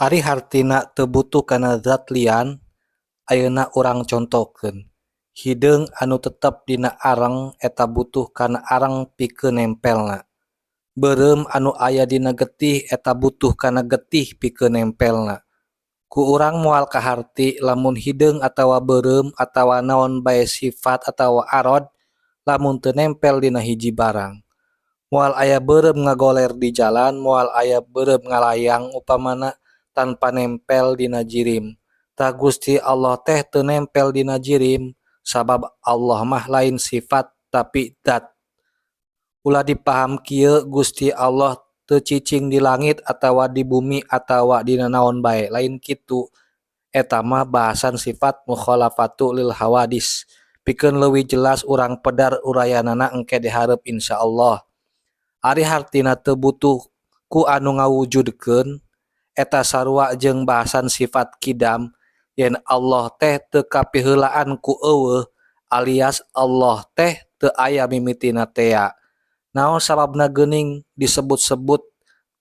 Ari hartina teu butuh kana zat lian, ayeuna urang contohkeun. Hideung anu tetep dina areng eta butuh kana areng pikeun nempelna. Beureum anu aya dina getih eta butuh kana getih pikeun nempelna. Ku urang moal kaharti lamun hideung atawa beureum atawa naon bae sifat atawa arod lamun teu nempel dina hiji barang. Moal aya beureum ngagoler di jalan, moal aya beureum ngalayang upamana tanpa nempel dina jirim. Tah Gusti Allah teh teu nempel dina jirim sabab Allah mah lain sifat tapi zat. Ulah dipaham kieu Gusti Allah teu cicing di langit atawa di bumi atawa dina naon bae, lain kitu. Eta mah bahasan sifat mukhalafatu lil hawadis. Pikeun leuwih jelas urang pedar urayanana engke dihareup insyaallah. Ari hartina teu butuh ku anu ngawujudkeun eta sarua jeung bahasan sifat kidam yen Allah teh teu kapiheulaan ku eueuh alias Allah teh teu aya mimitina tea. Naon sababna geuning disebut-sebut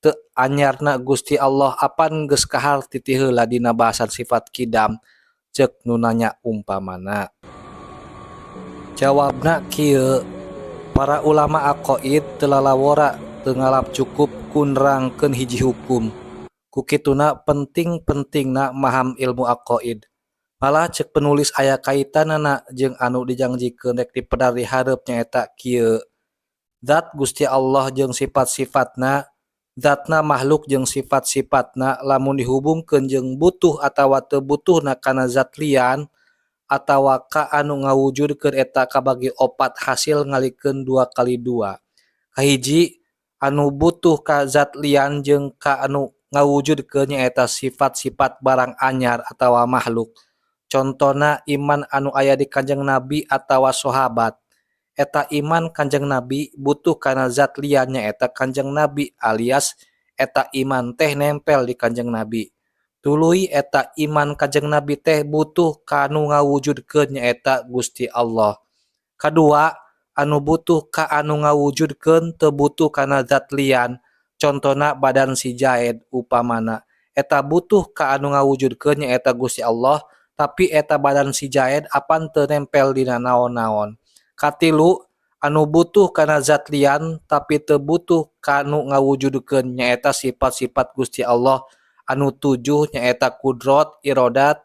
teu anyarna Gusti Allah apan geus kahar ti heula dina bahasan sifat kidam ceuk nu nanya umpamana. Jawabna kieu, para ulama aqaid teu lalawora teu ngalap cukup ku nerangkeun hiji hukum. Ku kituna penting-pentingna maham ilmu aqaid. Malah ceuk penulis aya kaitanana jeung anu dijangjikeun rek dipedar di hareup nyaeta kieu. Zat Gusti Allah jeung sifat-sifatna, zatna makhluk jeung sifat-sifatna lamun dihubungkeun jeung butuh atawa teu butuhna kana zat lian atawa ka anu ngawujudkeun eta kabagi opat hasil ngalikeun 2 x 2. Kahiji anu butuh ka zat lian jeung ka anu ngawujudkeun nyaeta sifat-sifat barang anyar atawa makhluk. Contona iman anu aya di Kanjeng Nabi atawa sahabat. Eta iman Kanjeng Nabi butuh kana zat lian nyaeta Kanjeng Nabi alias eta iman teh nempel di Kanjeng Nabi. Tuluy eta iman Kanjeng Nabi teh butuh kanu ngawujudkeun nyaeta Gusti Allah. Kadua, anu butuh ka anu ngawujudkeun teu butuh kana zat lian. Contona badan si Jaed upamana. Eta butuh ka anu ngawujudkeun nyaeta Gusti Allah, tapi eta badan si Jaed apan teu nempel dina naon-naon. Katilu, anu butuh kana zat lian tapi teu butuh kanu ngawujudkeun nyaeta sifat-sifat Gusti Allah anu 7 nyaeta kudrot, irodat,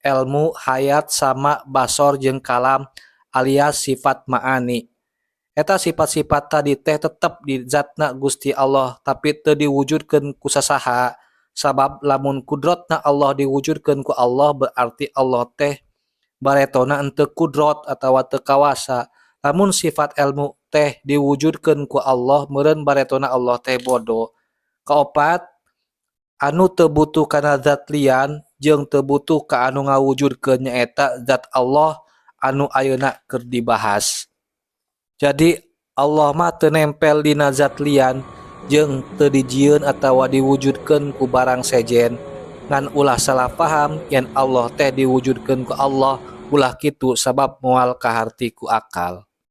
ilmu, hayat, sama, basor jeung kalam alias sifat ma'ani. Eta sifat-sifat tadi teh tetep di zatna Gusti Allah tapi teu diwujudkeun ku sasaha. Sabab lamun kudrotna Allah diwujudkeun ku Allah berarti Allah teh baretona henteu kudrot atawa teu kawasa. Lamun sifat ilmu teh diwujudkeun ku Allah meureun baretona Allah teh bodo. Kaopat, anu teu butuh kana zat lian jeung teu butuh ka anu ngawujudkeun nyaeta zat Allah anu ayeuna keur dibahas. Jadi Allah mah teu nempel dina zat lian jeung teu dijieun atawa diwujudkeun ku barang sejen. Ngan ulah salah paham yen Allah teh diwujudkeun ku Allah ulah kitu sabab moal kaharti ku akal.